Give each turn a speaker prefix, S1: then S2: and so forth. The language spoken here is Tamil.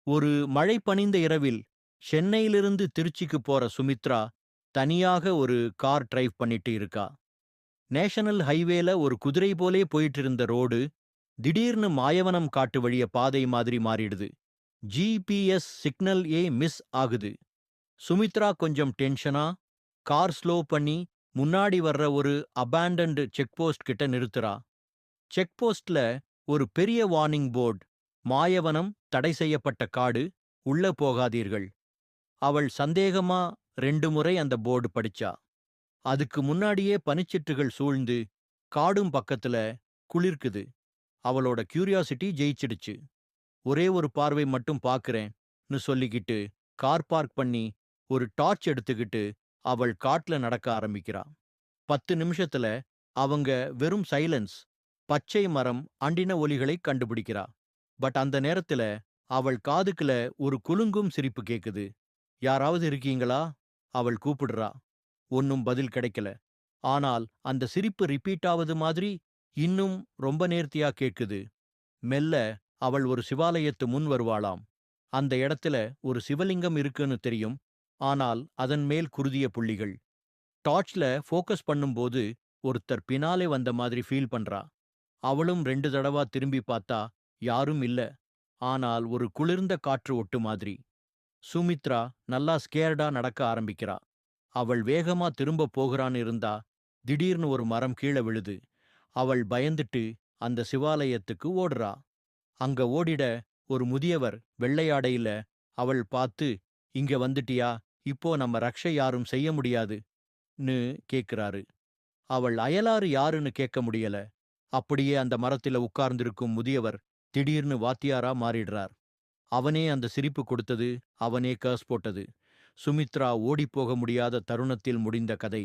S1: ஒரு மழை பனிந்த இரவில் சென்னையிலிருந்து திருச்சிக்கு போற சுமித்ரா தனியாக ஒரு கார் டிரைவ் பண்ணிட்டு இருக்கா. நேஷனல் ஹைவேல ஒரு குதிரை போலே போயிட்டு இருந்த ரோடு திடீர்னு மாயவனம் காட்டு வழிய பாதை மாதிரி மாறிடுது. ஜிபிஎஸ் சிக்னல் மிஸ் ஆகுது. சுமித்ரா கொஞ்சம் டென்ஷனா கார் ஸ்லோ பண்ணி முன்னாடி வர்ற ஒரு அபாண்டன்டு செக் போஸ்ட் கிட்ட நிறுத்துறா. செக் போஸ்ட்ல ஒரு பெரிய வார்னிங் போர்டு, மாயவனம் தடை செய்யப்பட்ட காடு, உள்ள போகாதீர்கள். அவள் சந்தேகமா 2 முறை அந்த போர்டு படிச்சா. அதுக்கு முன்னாடியே பனிச்சிட்டுகள் சூழ்ந்து காடும் பக்கத்துல குளிர்க்குது. அவளோட கியூரியாசிட்டி ஜெயிச்சிடுச்சு. ஒரே ஒரு பார்வை மட்டும் பாக்குறேன்னு சொல்லிக்கிட்டு கார் பார்க் பண்ணி ஒரு டார்ச் எடுத்துக்கிட்டு அவள் காட்டுல நடக்க ஆரம்பிக்கிறா. 10 நிமிஷத்துல அவங்க வெறும் சைலன்ஸ், பச்சை மரம் அண்டின ஒலிகளை கண்டுபிடிக்கிறா. பட் அந்த நேரத்துல அவள் காதுக்குல ஒரு குலுங்கும் சிரிப்பு கேக்குது. யாராவது இருக்கீங்களா? அவள் கூப்பிடுறா. ஒன்னும் பதில் கிடைக்கல. ஆனால் அந்த சிரிப்பு ரிப்பீட் ஆவது மாதிரி இன்னும் ரொம்ப நேர்த்தியா கேட்குது. மெல்ல அவள் ஒரு சிவாலயத்து முன் வருவாளாம். அந்த இடத்துல ஒரு சிவலிங்கம் இருக்குன்னு தெரியும். ஆனால் அதன் மேல் குருதிய புள்ளிகள். டார்ச்ல ஃபோக்கஸ் பண்ணும்போது ஒருத்தர் பின்னாலே வந்த மாதிரி ஃபீல் பண்றா. அவளும் 2 தடவா திரும்பி பார்த்தா யாரும் இல்ல. ஆனால் ஒரு குளிர்ந்த காற்று ஒட்டு மாதிரி. சுமித்ரா நல்லா ஸ்கேர்டா நடக்க ஆரம்பிக்கிறா. அவள் வேகமா திரும்ப போகிறான்னு இருந்தா திடீர்னு ஒரு மரம் கீழே விழுது. அவள் பயந்துட்டு அந்த சிவாலயத்துக்கு ஓடுறா. அங்க ஓடிட ஒரு முதியவர் வெள்ளையாடையில அவள் பார்த்து, இங்க வந்துட்டியா? இப்போ நம்ம ரக்ஷை யாரும் செய்ய முடியாதுன்னு கேக்குறாரு. அவள் அயலாறு யாருன்னு கேட்க முடியல. அப்படியே அந்த மரத்தில உட்கார்ந்திருக்கும் முதியவர் திடீர்னு வாத்தியாரா மாறிடுறார். அவனே அந்த சிரிப்பு கொடுத்தது, அவனே கர்ஸ் போட்டது. சுமித்ரா ஓடிப்போக முடியாத தருணத்தில் முடிந்த கதை.